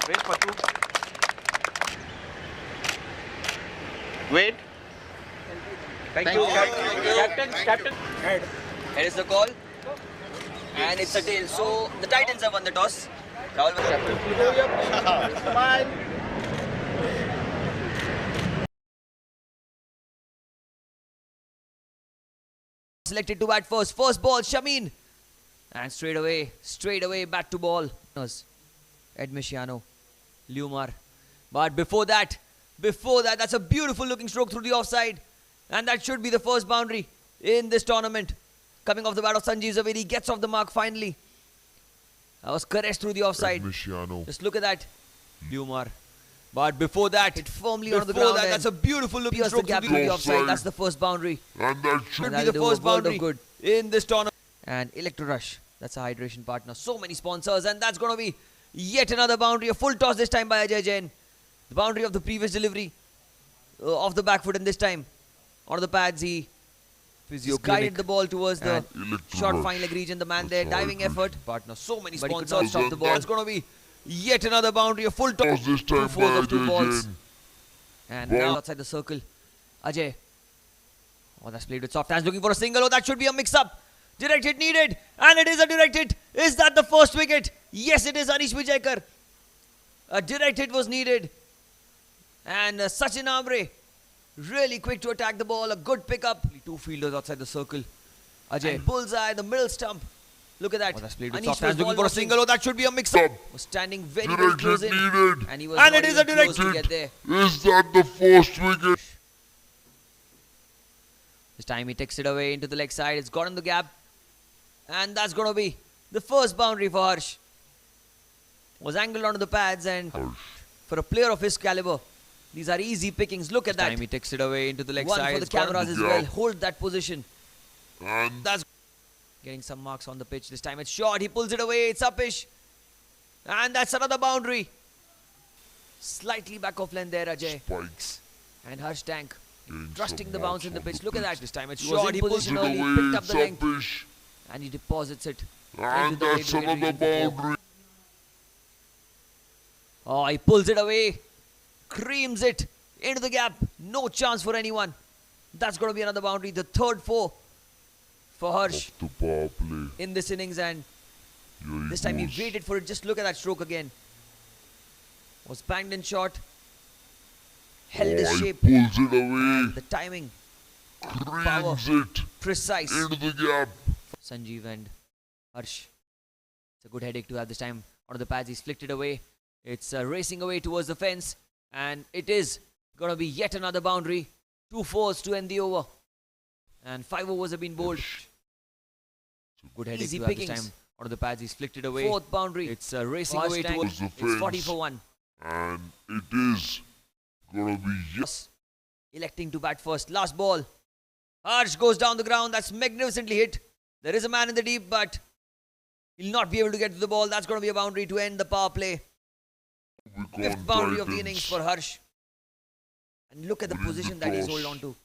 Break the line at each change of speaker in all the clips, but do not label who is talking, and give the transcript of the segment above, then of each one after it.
Wait, Patu. Wait. Thank you. Captain.
Head is the call. And it's a tail. So the Titans have won the toss. Rahul was captain.
Come on.
Selected to bat first. First ball, Shameen. And straight away, bat to ball. Ed Misciano, Lumar. But before that, that's a beautiful looking stroke through the offside. And that should be the first boundary in this tournament. Coming off the bat of Sanjeev Zaveri, gets off the mark finally. That was caressed through the offside. Just look at that. Lumar. But before that, hit firmly on the ground. That's a beautiful looking stroke through the offside. That's the first boundary.
And that should
be the first boundary good in this tournament. And Electro Rush. That's a hydration partner. So many sponsors. And that's going to be yet another boundary. A full toss this time by Ajay Jain. The boundary of the previous delivery. Off the back foot, and this time on the pads he guided the ball towards the short fine leg region. The man there, diving effort. Partner. So many sponsors stop the ball. It's going to be yet another boundary. A full toss.
this time by
Two
Ajay
balls.
Jain.
And now outside the circle. Ajay. Oh, that's played with soft hands. Looking for a single. Oh, that should be a mix-up. Direct hit needed. And it is a direct hit. Is that the first wicket? Yes, it is, Anish Vijayakar. A direct hit was needed. And Sachin Ambre really quick to attack the ball. A good pickup. Two fielders outside the circle. Ajay. And bullseye, the middle stump. Look at that. Oh, that's played with soft hands. Looking for a single. Oh, that should be a mix-up. Was standing very, very
Direct
close
hit
in.
needed.
And he was
And
not
it is
even
a direct
close to
hit.
get there.
Is that the first wicket?
This time he takes it away into the leg side. It's got in the gap. And that's going to be the first boundary for Harsh. Was angled onto the pads, and for a player of his caliber, these are easy pickings. Look at that. Time he takes it away into the leg side. One for the cameras as well. Hold that position.
And
That's getting some marks on the pitch. This time it's short. He pulls it away. It's upish. And that's another boundary. Slightly back off length there, Ajay.
spikes.
And Harsh Tank
Getting
trusting
some
the bounce
marks
in the
on
pitch.
the
Look at that.
pitch.
This time it's
He was
short.
in
He pulls it
position
early.
away,
Picked up the length.
upish.
And he deposits it.
And
into the
that's
mid-wicket
another
region for four.
boundary.
Oh, he pulls it away. Creams it into the gap. No chance for anyone. That's going to be another boundary. The third four for Harsh
Off the power play.
in this innings. And
Here
this time he
goes.
waited for it. Just look at that stroke again. Was banged in short. Held his
He
shape.
pulls it away.
The timing
Creams it
precise.
into the gap.
Sanjeev and Harsh. It's a good headache to have this time. Onto the pads, he's flicked it away. It's racing away towards the fence. And it is going to be yet another boundary. 2 fours to end the over. And 5 overs have been bowled. Good headache
Easy
to have this
pickings.
time. Onto the pads, he's flicked it away.
Fourth boundary.
It's racing
Harsh
away
Tank.
towards.
The
It's
fence.
40 for 1.
And it is gonna be
Electing to bat first. Last ball. Harsh goes down the ground. That's magnificently hit. There is a man in the deep, but he'll not be able to get to the ball. That's going to be a boundary to end the power play.
Rubicon
Fifth boundary of the
Titans.
innings for Harsh. And look at the
Bring the
position that he's
toss.
hold on to.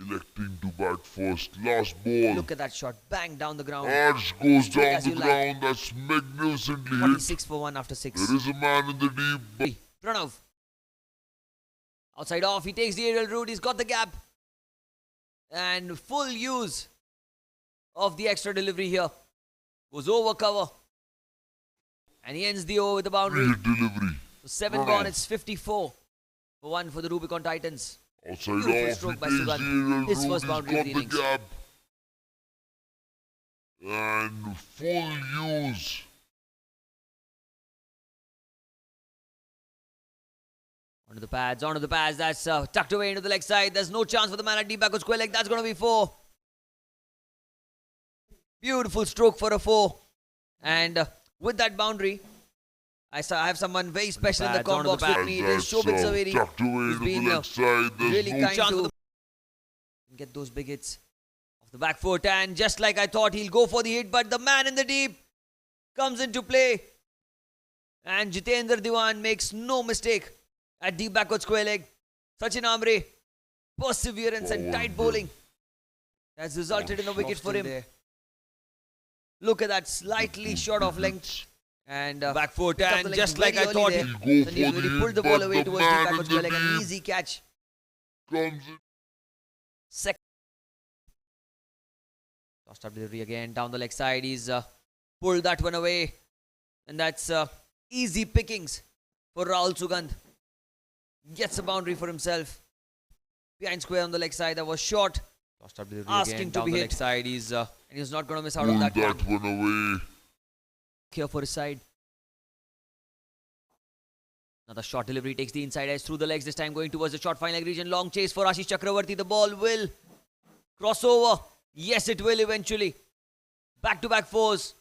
Electing to bat first. Last ball.
Look at that shot. Bang down the ground.
Harsh goes
Straight
down
as
the
you like.
ground. That's magnificently hit.
46 for 1 after 6.
There is a man in the deep.
Pranav. Outside off. He takes the aerial route. He's got the gap. And full use of the extra delivery here. Goes over cover. And he ends the over with the boundary.
Hit delivery.
So 7
Pranav.
gone. It's 54 for 1 for the Rubicon Titans.
Outside
Beautiful
off.
stroke
He
by
takes the
Sugan.
aerial
His
route.
first
He's
boundary of
got
the
the
innings.
gap. And full use.
Onto the pads, onto the pads. That's tucked away into the leg side. There's no chance for the man at deep backward square leg. That's going to be 4. Beautiful stroke for a 4. And with that boundary, I have someone very special in the
pads,
com
onto the
box with
pads.
me. It is Jvpgc Zaveri,
Tucked away
who's
into
been
the leg side. There's
really
no
kind to get those big hits off the back foot. And just like I thought, he'll go for the hit. But the man in the deep comes into play. And Jitendra Diwan makes no mistake at deep backward square leg. Sachin Ambre, perseverance and
Forward
tight bowling has resulted in a wicket for him. Look at that, slightly short of length. And
Back foot,
picked up
and
the leg
just like
very
I
early
thought,
there.
He'll go
Sandeep
for the
really pulled the
hit,
ball
but
away
the
towards deep
man
backward
in
square
the
like an
deep
easy catch.
comes in.
Second. Tossed up delivery again down the leg side. He's pulled that one away. And that's easy pickings for Rahul Sugandh. Gets a boundary for himself. Behind square on the leg side. That was short.
tossed up delivery
Asking
again
to
down
be
the
hit.
leg side. He's
And he's not going to miss out
Pull
on
that
that one.
one away.
Here for his side. Another short delivery takes the inside edge through the legs. This time going towards the short fine leg region. Long chase for Ashish Chakravarti. The ball will cross over. Yes, it will eventually. Back-to-back fours.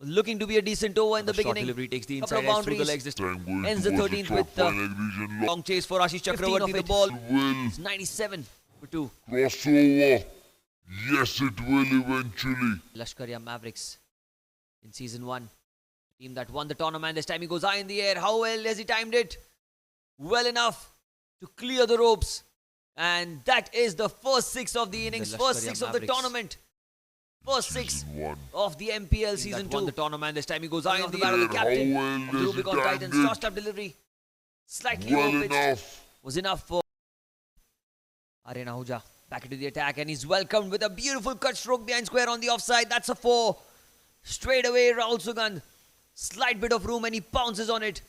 Looking to be a decent over in the
short
beginning.
delivery takes the
Couple of
inside edge through the
boundaries.
legs. This
Time going
Ends the
towards
13th
short
with
fine leg region.
long chase for Ashish
15
Chakravarti.
of
The
it.
ball
Will
It's 97 for 2.
crossover. Yes, it will eventually.
Lashkaria Mavericks in season 1. Team that won the tournament. This time he goes high in the air. How well has he timed it? Well enough to clear the ropes. And that is the first 6 of the innings. First
Lashkaria
6 of the
Mavericks.
tournament. First 6
Season 1.
of the MPL season
that
2.
won the tournament. This time he goes high
Coming
in
off the
the
bat of
air.
the captain
How well
of the
does he
Rubicon
timed
Titans.
it?
Tossed up delivery. Slightly
Well
over pitch.
enough.
Was enough for Aryan Ahuja. Back into the attack, and he's welcomed with a beautiful cut stroke behind square on the offside. That's a 4. Straight away, Rahul Sugandh. Slight bit of room, and he pounces on it.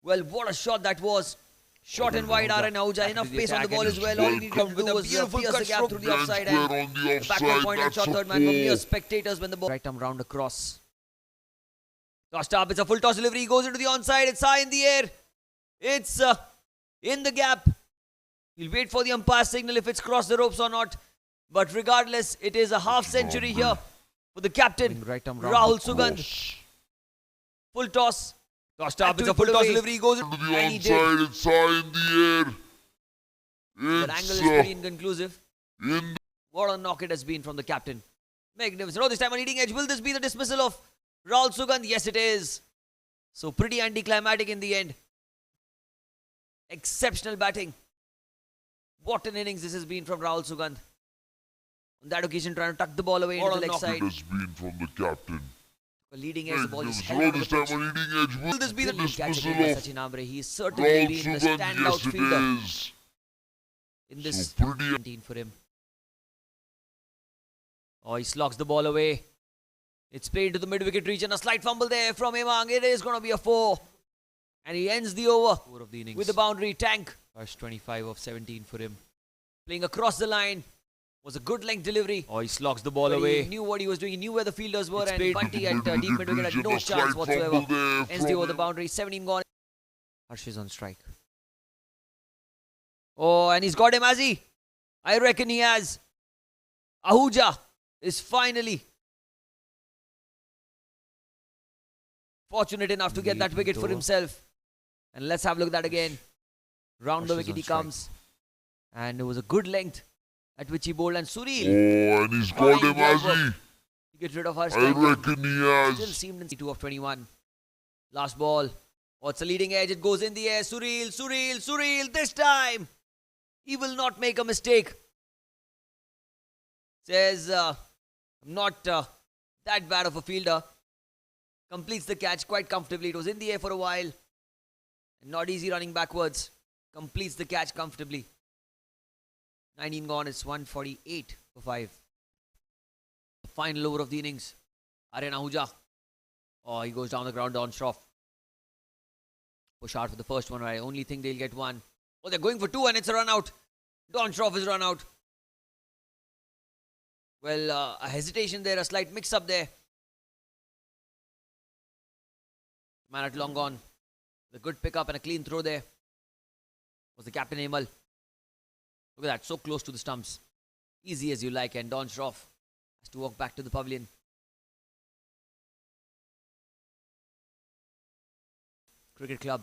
Well, what a shot that was. Short and wide, Aryan Ahuja. Enough
the
pace on the
attack,
ball
and
as well. All he needed to
welcomed
do
with a
was
beautiful
pierce
cut
the gap
stroke
through the
behind
offside.
square
And
on the
the backward
offside.
point and
That's
shot
a
third man were mere
4.
spectators when the ball. Right arm round across. Tossed up. It's a full toss delivery. He goes into the onside. It's high in the air. It's in the gap. He'll wait for the umpire signal if it's crossed the ropes or not. But regardless, it is a half century here for the captain,
Right arm round
Rahul
across.
Sugandh. Full toss.
Tossed up.
Had
It's
to
a full
pull
toss
away.
delivery. He goes
To
in.
the
And he did.
onside, it's high in the air.
That angle is
It's
pretty inconclusive.
in
What a knock it has been from the captain. Magnificent. Oh, this time on leading edge. Will this be the dismissal of Rahul Sugandh? Yes, it is. So pretty anticlimactic in the end. Exceptional batting. What an innings this has been from Rahul Sugandh. On that occasion, trying to tuck the ball away into
What
the
a
leg
knock
side.
it has been from the captain.
A leading edge, the ball just
Magnificent.
held
Oh,
out of
this
the
time
pitch.
on leading edge. Will
this be the
Brilliant catch
dismissal
again by
of
Sachin Ambre. He's certainly
Rahul
been the
Sugandh?
standout
Yes, it
fielder
is.
in this
So pretty
19 for him. Oh, he slogs the ball away. It's played to the mid-wicket region. A slight fumble there from Imang. It is going to be a 4. And he ends the over
4 of the innings.
with the boundary. Tank
First 25 of 17 for him.
playing across the line. Was a good length delivery.
Oh, he slogs the ball
But
away.
He knew what he was doing. He knew where the fielders were.
It's
And
played
Bunty
to
at
the
deep mid-wicket had
region.
no
A slight
chance whatsoever.
fumble there
Ends the over the
from
boundary. 17 gone.
Harsh is on strike.
Oh, and he's got him, has he? I reckon he has. Ahuja is finally fortunate enough to get that wicket for himself. And let's have a look at that again. Round the
Harsh is
wicket
on
he
strike.
comes. And it was a good length at which he bowled. And Suril,
Oh, and he's got
Fine
him, has
job.
he?
he gets rid of Harsh.
I
Thakur.
reckon he
Still
has.
seemed in 2 of 21. Last ball. Oh, it's a leading edge. It goes in the air. Suril. This time, he will not make a mistake. Says, I'm not that bad of a fielder. Completes the catch quite comfortably. It was in the air for a while. And not easy running backwards. Completes the catch comfortably. 19 gone. It's 148 for 5. The final over of the innings. Aryan Ahuja. Oh, he goes down the ground on Shroff. Push hard for the first one. I only think they'll get 1. Oh, they're going for 2 and it's a run out. Don Shroff is run out. Well, a hesitation there, a slight mix-up there. Man at long gone. A good pick-up and a clean throw there. Was the captain Amal. Look at that, so close to the stumps. Easy as you like, and Don Shroff has to walk back to the pavilion. Cricket club.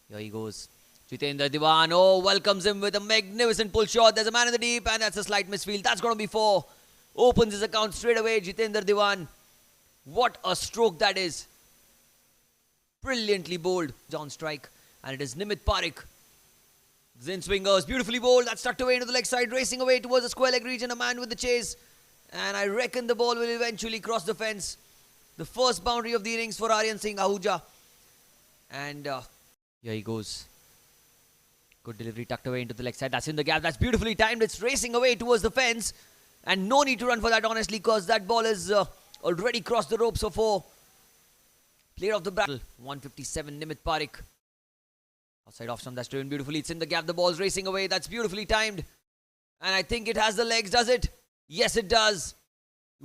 Here he goes. Jitendra Diwan. Oh, welcomes him with a magnificent pull shot. There's a man in the deep, and that's a slight misfield. That's going to be 4. Opens his account straight away. Jitendra Diwan. What a stroke that is. Brilliantly bowled. On strike. And it is Nimit Parikh. Zin swingers. Beautifully bowled. That's tucked away into the leg side. Racing away towards the square leg region. A man with the chase. And I reckon the ball will eventually cross the fence. The first boundary of the innings for Aryan Singh Ahuja. And
Here he goes.
good delivery tucked away into the leg side. That's in the gap. That's beautifully timed. It's racing away towards the fence. And no need to run for that, honestly, because that ball is already crossed the ropes for 4. Player of the battle, 157, Nimit Parikh. Outside off stump, that's driven beautifully. It's in the gap. The ball's racing away. That's beautifully timed. And I think it has the legs, does it? Yes, it does.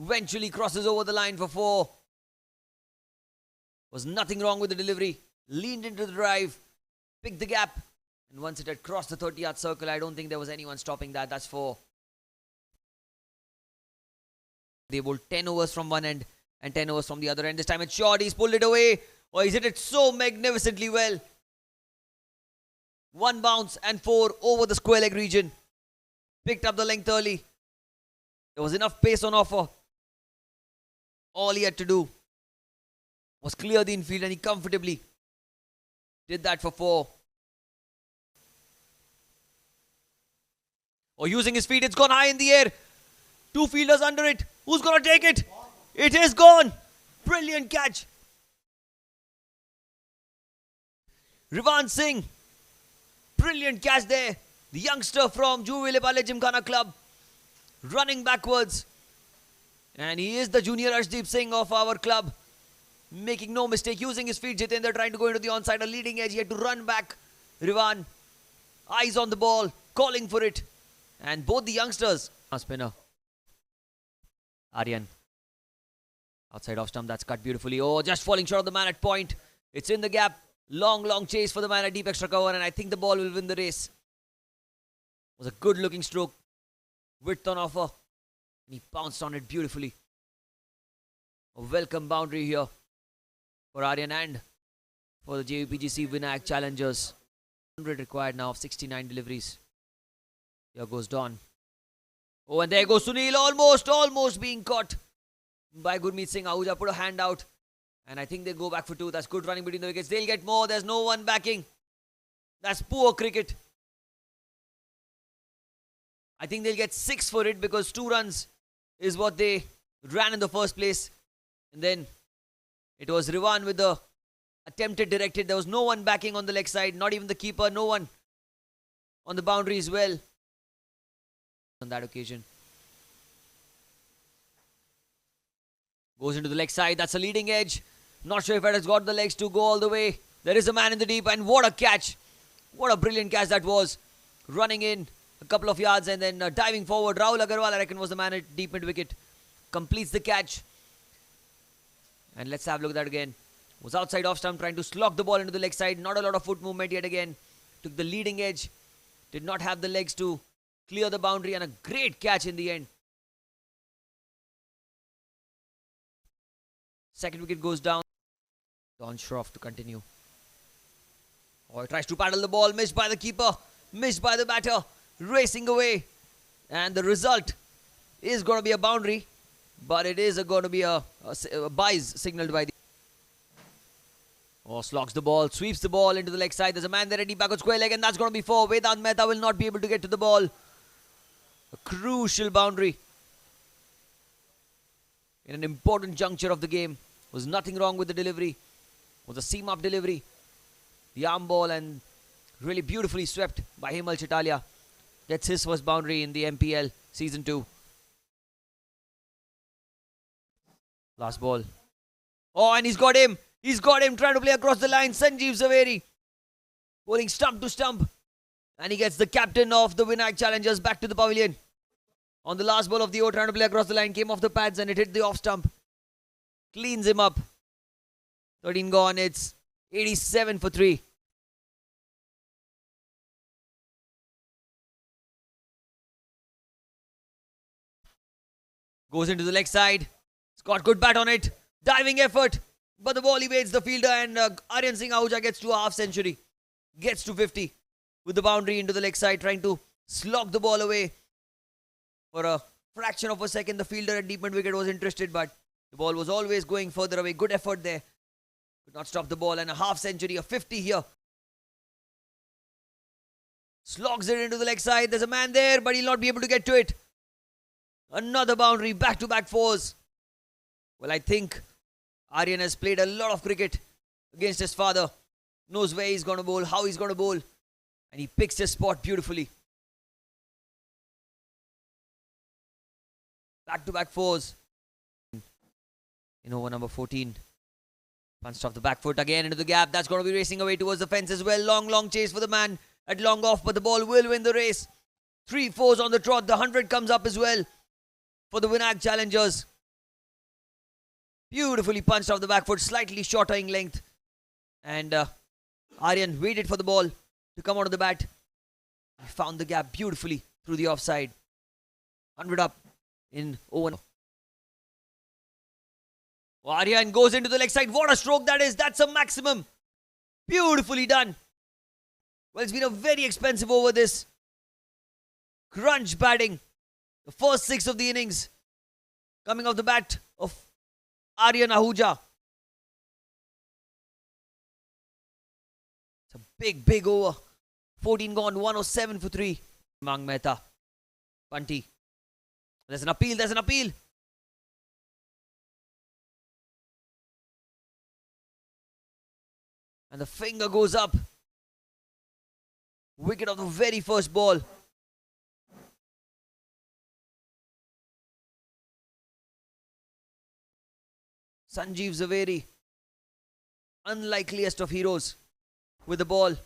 Eventually crosses over the line for 4. Was nothing wrong with the delivery. Leaned into the drive. Picked the gap. And once it had crossed the 30-yard circle, I don't think there was anyone stopping that. That's 4. They bowled 10 overs from one end and 10 overs from the other end. This time it's short. He's pulled it away. Oh, he's hit it so magnificently well. 1 bounce and 4 over the square leg region. Picked up the length early. There was enough pace on offer. All he had to do was clear the infield, and he comfortably did that for 4. Oh, using his feet, it's gone high in the air. 2 fielders under it. Who's going to take it? It is gone. Brilliant catch. Rivan Singh. Brilliant catch there. The youngster from Jvpgc Gymkhana Club. Running backwards. And he is the junior Arshdeep Singh of our club. Making no mistake. Using his feet, Jitendra trying to go into the onside. A leading edge. He had to run back. Rivan. Eyes on the ball. Calling for it. And both the youngsters. Spinner. Aryan. Outside off stump. That's cut beautifully. Oh, just falling short of the man at point. It's in the gap. Long chase for the man at deep extra cover. And I think the ball will win the race. It was a good looking stroke. Width on offer. And he pounced on it beautifully. A welcome boundary here for Aryan and for the Jvpgc Vinayak challengers. 100 required now of 69 deliveries. Here goes Don. Oh, and there goes Sunil. Almost being caught by Gurmeet Singh. Ahuja put a hand out. And I think they go back for 2. That's good running between the wickets. They'll get more. There's no one backing. That's poor cricket. I think they'll get 6 for it because 2 runs is what they ran in the first place. And then it was Rivan with the attempted directed. There was no one backing on the leg side. Not even the keeper. No one on the boundary as well. On that occasion. Goes into the leg side. That's a leading edge. Not sure if it has got the legs to go all the way. There is a man in the deep. And what a catch. What a brilliant catch that was. Running in a couple of yards and then diving forward. Rahul Agarwal, I reckon, was the man at deep mid wicket. Completes the catch. And let's have a look at that again. Was outside off stump trying to slog the ball into the leg side. Not a lot of foot movement yet again. Took the leading edge. Did not have the legs to clear the boundary. And a great catch in the end. Second wicket goes down. Don Shroff to continue. Oh, he tries to paddle the ball. Missed by the keeper. Missed by the batter. Racing away. And the result is going to be a boundary. But it is going to be a byes signalled by the... Oh, slogs the ball. Sweeps the ball into the leg side. There's a man there ready back on square leg. And that's going to be 4. Vedant Mehta will not be able to get to the ball. A crucial boundary. In an important juncture of the game. Was nothing wrong with the delivery. Was a seam-up delivery. The arm ball and really beautifully swept by Hemal Chitalia. Gets his first boundary in the MPL Season 2. Last ball. Oh, and he's got him. He's got him trying to play across the line. Sanjeev Zaveri. Bowling stump to stump. And he gets the captain of the Vinayak challengers back to the pavilion. On the last ball of the over, trying to play across the line. Came off the pads and it hit the off stump. Cleans him up. 13 gone. It's 87 for 3. Goes into the leg side. It's got good bat on it. Diving effort. But the ball evades the fielder and Aryan Singh Ahuja gets to a half century. Gets to 50. With the boundary into the leg side. Trying to slog the ball away. For a fraction of a second, the fielder at deep mid wicket was interested. But the ball was always going further away. Good effort there. Could not stop the ball. And a half century. A 50 here. Slogs it into the leg side. There's a man there. But he'll not be able to get to it. Another boundary, back-to-back 4s. Well, I think Aryan has played a lot of cricket against his father. Knows where he's going to bowl, how he's going to bowl. And he picks his spot beautifully. Back-to-back fours. In over number 14. Punched off the back foot again into the gap. That's going to be racing away towards the fence as well. Long chase for the man at long off, but the ball will win the race. 3 fours on the trot. The 100 comes up as well for the Vinayak challengers. Beautifully punched off the back foot, slightly shorter in length. And Aryan waited for the ball to come out of the bat. He found the gap beautifully through the offside. 100 up in over. Aryan goes into the leg side. What a stroke that is. That's a maximum. Beautifully done. Well, it's been a very expensive over this. Crunch batting. The first 6 of the innings coming off the bat of Aryan Ahuja. It's a big over. 14 gone, 107 for 3. Mang Mehta. Punty. There's an appeal. And the finger goes up. Wicket of the very first ball. Jvpgc, unlikeliest of heroes with the ball.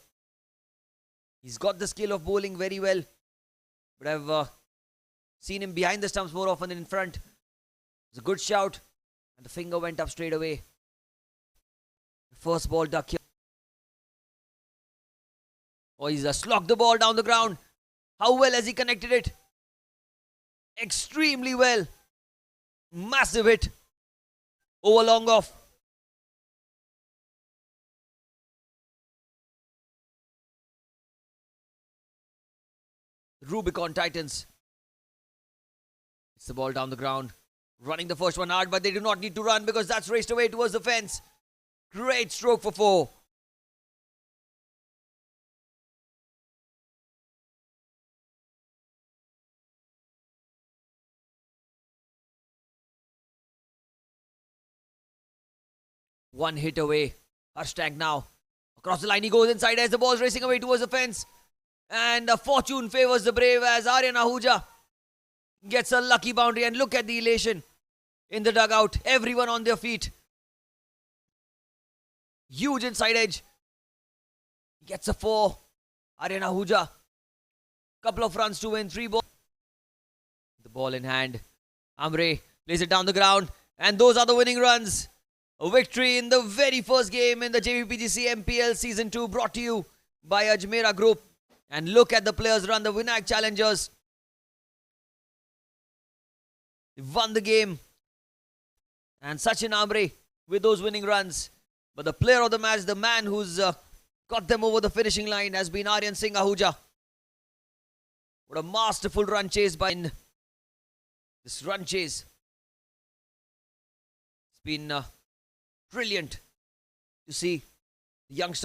He's got the skill of bowling very well. But I've seen him behind the stumps more often than in front. It's a good shout. And the finger went up straight away. The first ball duck here. Oh, he's slogged the ball down the ground. How well has he connected it? Extremely well. Massive hit. Over long off. Rubicon Titans. It's the ball down the ground. Running the first one hard, but they do not need to run because that's raced away towards the fence. Great stroke for 4. One hit away. Hashtag now. Across the line he goes inside as the ball's racing away towards the fence. And fortune favors the brave as Aryan Ahuja gets a lucky boundary. And look at the elation in the dugout. Everyone on their feet. Huge inside edge. He gets a 4. Aryan Ahuja. Couple of runs to win. 3 balls. The ball in hand. Amre plays it down the ground. And those are the winning runs. A victory in the very first game in the Jvpgc Mpl Season 2 brought to you by Ajmera Group. And look at the players run the Vinayak challengers. They won the game. And Sachin Amre with those winning runs. But the player of the match, the man who's got them over the finishing line has been Aryan Singh Ahuja. What a masterful run chase by this run chase. It's been brilliant to see the youngster